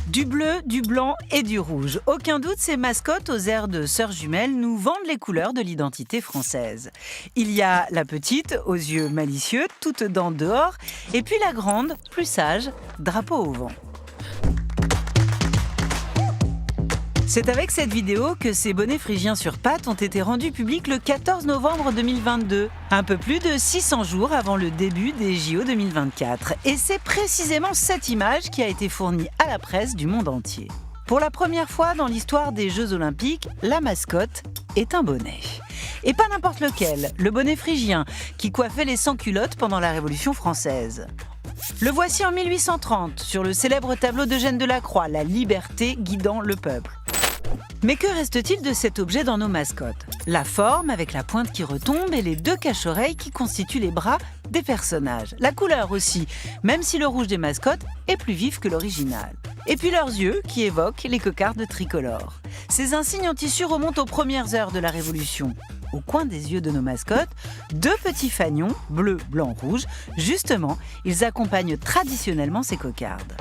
Du bleu, du blanc et du rouge. Aucun doute, ces mascottes aux airs de sœurs jumelles nous vendent les couleurs de l'identité française. Il y a la petite, aux yeux malicieux, toute dents dehors, et puis la grande, plus sage, drapeau au vent. C'est avec cette vidéo que ces bonnets phrygiens sur pattes ont été rendus publics le 14 novembre 2022, un peu plus de 600 jours avant le début des JO 2024. Et c'est précisément cette image qui a été fournie à la presse du monde entier. Pour la première fois dans l'histoire des Jeux Olympiques, la mascotte est un bonnet. Et pas n'importe lequel, le bonnet phrygien, qui coiffait les sans-culottes pendant la Révolution française. Le voici en 1830, sur le célèbre tableau d'Eugène Delacroix, La liberté guidant le peuple. Mais que reste-t-il de cet objet dans nos mascottes? La forme avec la pointe qui retombe et les deux cache-oreilles qui constituent les bras des personnages. La couleur aussi, même si le rouge des mascottes est plus vif que l'original. Et puis leurs yeux qui évoquent les cocardes tricolores. Ces insignes en tissu remontent aux premières heures de la Révolution. Au coin des yeux de nos mascottes, deux petits fanions, bleu, blanc, rouge. Justement, ils accompagnent traditionnellement ces cocardes.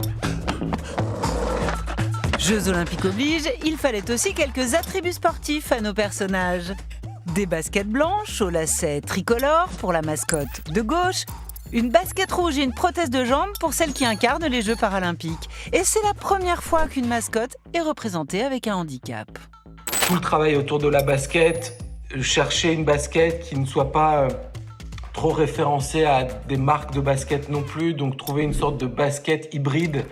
Jeux Olympiques oblige, il fallait aussi quelques attributs sportifs à nos personnages. Des baskets blanches aux lacets tricolores pour la mascotte de gauche, une basket rouge et une prothèse de jambe pour celle qui incarne les Jeux paralympiques. Et c'est la première fois qu'une mascotte est représentée avec un handicap. Tout le travail autour de la basket, chercher une basket qui ne soit pas trop référencée à des marques de basket non plus, donc trouver une sorte de basket hybride.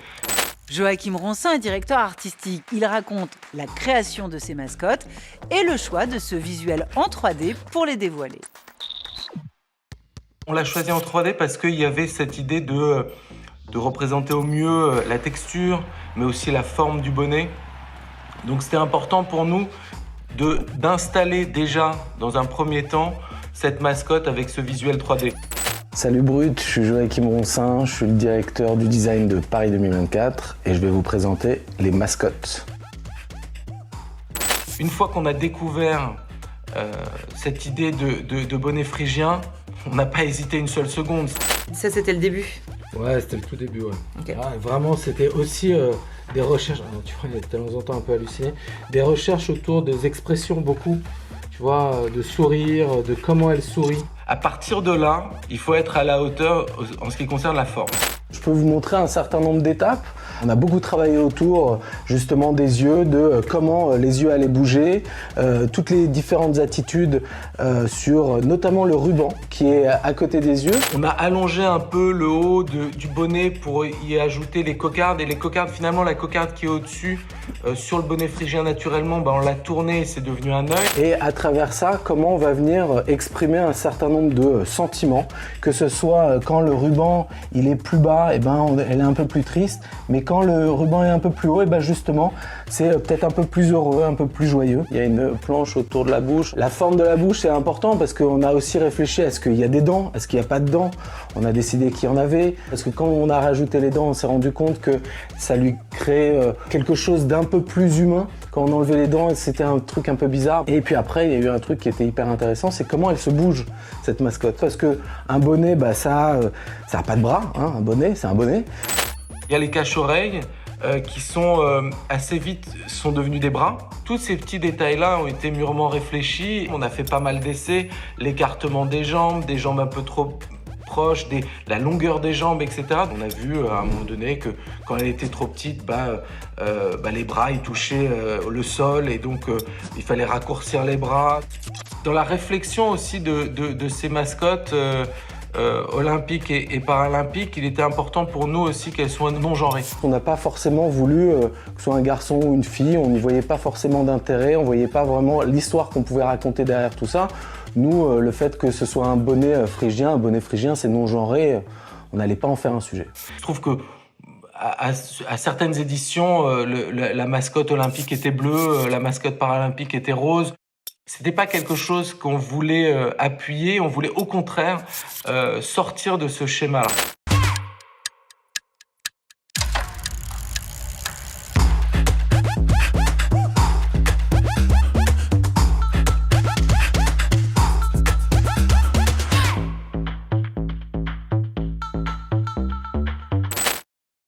Joachim Ronsin est directeur artistique. Il raconte la création de ces mascottes et le choix de ce visuel en 3D pour les dévoiler. On l'a choisi en 3D parce qu'il y avait cette idée de représenter au mieux la texture, mais aussi la forme du bonnet. Donc c'était important pour nous d'installer déjà, dans un premier temps, cette mascotte avec ce visuel 3D. Salut Brut, je suis Joachim Ronsin, je suis le directeur du design de Paris 2024 et je vais vous présenter les mascottes. Une fois qu'on a découvert cette idée de bonnet phrygien, on n'a pas hésité une seule seconde. Ça, c'était le début. Ouais, c'était le tout début, ouais. Okay. Ah, vraiment, c'était aussi des recherches, tu vois, il y a de temps en temps un peu halluciné, des recherches autour des expressions beaucoup, tu vois, de sourire, de comment elle sourit. À partir de là, il faut être à la hauteur en ce qui concerne la forme. Je peux vous montrer un certain nombre d'étapes. On a beaucoup travaillé autour justement des yeux, de comment les yeux allaient bouger, toutes les différentes attitudes sur notamment le ruban qui est à côté des yeux. On a allongé un peu le haut du bonnet pour y ajouter les cocardes. Et les cocardes, finalement, la cocarde qui est au-dessus, sur le bonnet phrygien naturellement, on l'a tourné et c'est devenu un œil. Et à travers ça, comment on va venir exprimer un certain nombre de sentiments, que ce soit quand le ruban il est plus bas, elle est un peu plus triste, mais quand le ruban est un peu plus haut, justement, c'est peut-être un peu plus heureux, un peu plus joyeux. Il y a une planche autour de la bouche. La forme de la bouche, c'est important parce qu'on a aussi réfléchi à ce qu'il y a des dents, à ce qu'il n'y a pas de dents. On a décidé qu'il y en avait, parce que quand on a rajouté les dents, on s'est rendu compte que ça lui crée quelque chose d'un peu plus humain. Quand on enlevait les dents, c'était un truc un peu bizarre. Et puis après, il y a eu un truc qui était hyper intéressant, c'est comment elle se bouge, cette mascotte. Parce que un bonnet, ça a pas de bras, hein, un bonnet, c'est un bonnet. Il y a les cache-oreilles qui sont assez vite sont devenus des bras. Tous ces petits détails-là ont été mûrement réfléchis. On a fait pas mal d'essais, l'écartement des jambes un peu trop proches, la longueur des jambes, etc. On a vu à un moment donné que quand elle était trop petite, les bras ils touchaient le sol et donc il fallait raccourcir les bras. Dans la réflexion aussi de ces mascottes olympiques et paralympiques, il était important pour nous aussi qu'elles soient non-genrées. On n'a pas forcément voulu que ce soit un garçon ou une fille, on n'y voyait pas forcément d'intérêt, on ne voyait pas vraiment l'histoire qu'on pouvait raconter derrière tout ça. Nous, le fait que ce soit un bonnet phrygien, c'est non-genré, on n'allait pas en faire un sujet. Je trouve que à certaines éditions, la mascotte olympique était bleue, la mascotte paralympique était rose. C'était pas quelque chose qu'on voulait appuyer, on voulait au contraire sortir de ce schéma-là.